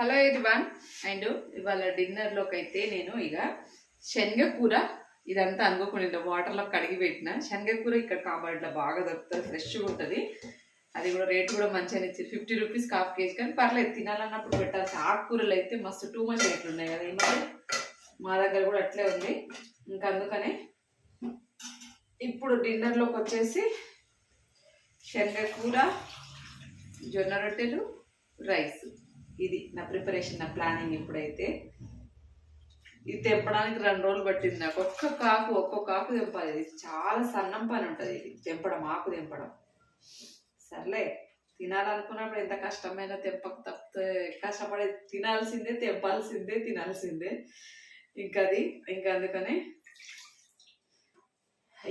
Hello everyone. And ఇవాళ డిన్నర్లోకి అయితే నేను ఇక శనగకూర ఇదంతా అనుకోకుండా వాటర్లో కడిగి పెట్టిన శనగకూర ఇక్కడ కాంబర్డ్లో బాగా దొరుకుతుంది, ఫ్రెష్గా ఉంటుంది. అది కూడా రేట్ కూడా మంచిగా ఇచ్చి 50 రూపీస్ హాఫ్ కేజీ. కానీ పర్లేదు, తినాలన్నప్పుడు పెట్టాల్సి. ఆకుకూరలు అయితే మస్తు టూ మచ్ రేట్లు ఉన్నాయి కదా ఈ మధ్య. మా దగ్గర కూడా అట్లే ఉంది. ఇంకా అందుకనే ఇప్పుడు డిన్నర్లోకి వచ్చేసి శనగకూర, జొన్న రొట్టెలు, రైస్. ఇది నా ప్రిపరేషన్, నా ప్లానింగ్. ఇప్పుడైతే ఇది తెంపడానికి 2 రోజులు పట్టింది నాకు. ఒక్కొక్క ఆకు తెంపాలి. ఇది చాలా సన్నం పని ఉంటుంది ఇది తెంపడం, ఆకు తెంపడం. సర్లే, తినాలనుకున్నప్పుడు ఎంత కష్టమైనా తెంపక తప్పితే కష్టపడి తినాల్సిందే, తెంపాల్సిందే, తినాల్సిందే. ఇంకా అందుకనే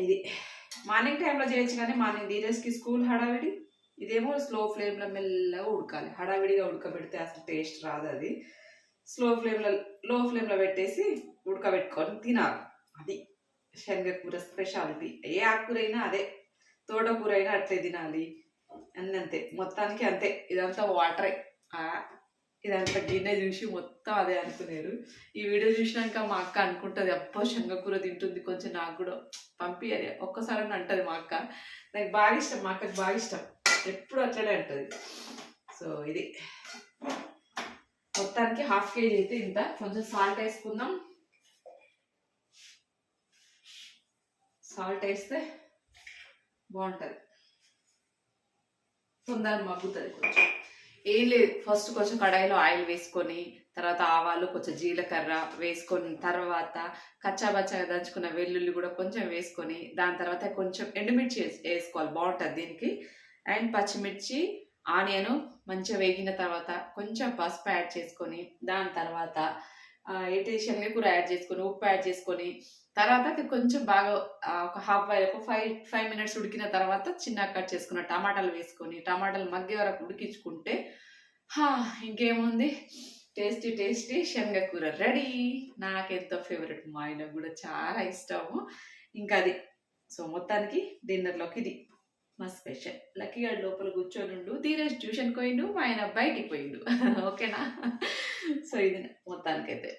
ఇది మార్నింగ్ టైంలో చేయొచ్చు, కానీ మార్నింగ్ ధీరజ్కి స్కూల్ హడావిడి. ఇదేమో స్లో ఫ్లేమ్లో మెల్లగా ఉడకాలి. హడావిడిగా ఉడకబెడితే అసలు టేస్ట్ రాదు. అది లో ఫ్లేమ్లో పెట్టేసి ఉడకబెట్టుకొని తినాలి. అది శనగకూర స్పెషాలిటీ. ఏ ఆకుకూర అయినా అదే, తోటకూర అయినా అట్లే తినాలి. అన్నంతే, మొత్తానికి అంతే. ఇదంతా వాటరే. ఇదంతా గిన్నె చూసి మొత్తం అదే అనుకునేరు. ఈ వీడియో చూసినాక మా అక్క అనుకుంటుంది, అబ్బో శనగకూర తింటుంది, కొంచెం నాకు కూడా పంపించాలి ఒక్కసారి అని అంటుంది మా అక్క. నాకు బాగా ఇష్టం, మా అక్కకి బాగా ఇష్టం, ఎప్పుడు అట్లనే ఉంటుంది. సో ఇది మొత్తానికి హాఫ్ కేజీ అయితే ఇంత. కొంచెం సాల్ట్ వేసుకుందాం. సాల్ట్ వేస్తే బాగుంటుంది, తొందరగా మగ్గుతుంది. కొంచెం ఏం లేదు, ఫస్ట్ కొంచెం కడాయిలో ఆయిల్ వేసుకొని, తర్వాత ఆవాలు, కొంచెం జీలకర్ర వేసుకొని, తర్వాత కచ్చాబచ్చాగా దంచుకున్న వెల్లుల్లి కూడా కొంచెం వేసుకొని, దాని తర్వాత కొంచెం ఎండుమిర్చి వేసుకోవాలి, బాగుంటుంది దీనికి. అండ్ పచ్చిమిర్చి, ఆనియన్ మంచిగా వేగిన తర్వాత కొంచెం పసుపు యాడ్ చేసుకొని, దాని తర్వాత శనగకూర యాడ్ చేసుకొని, ఉప్పు యాడ్ చేసుకొని, తర్వాత కొంచెం బాగా ఒక ఒక 5 మినిట్స్ ఉడికిన తర్వాత చిన్న కట్ చేసుకున్న టమాటాలు వేసుకొని, టమాటాలు మగ్గే వరకు ఉడికించుకుంటే ఇంకేముంది, టేస్టీ శనగకూర రెడీ. నాకెంతో ఫేవరెట్, మా ఆయనకు కూడా చాలా ఇష్టము. ఇంకా అది. సో మొత్తానికి డిన్నర్లోకి ఇది మా స్పెషల్. లక్కీగా లోపల కూర్చొని ఉండు, ధీరజ్ ట్యూషన్ పోయిండు, మా ఆయన బయటికి పోయిండు. ఓకేనా? సో ఇది మొత్తానికైతే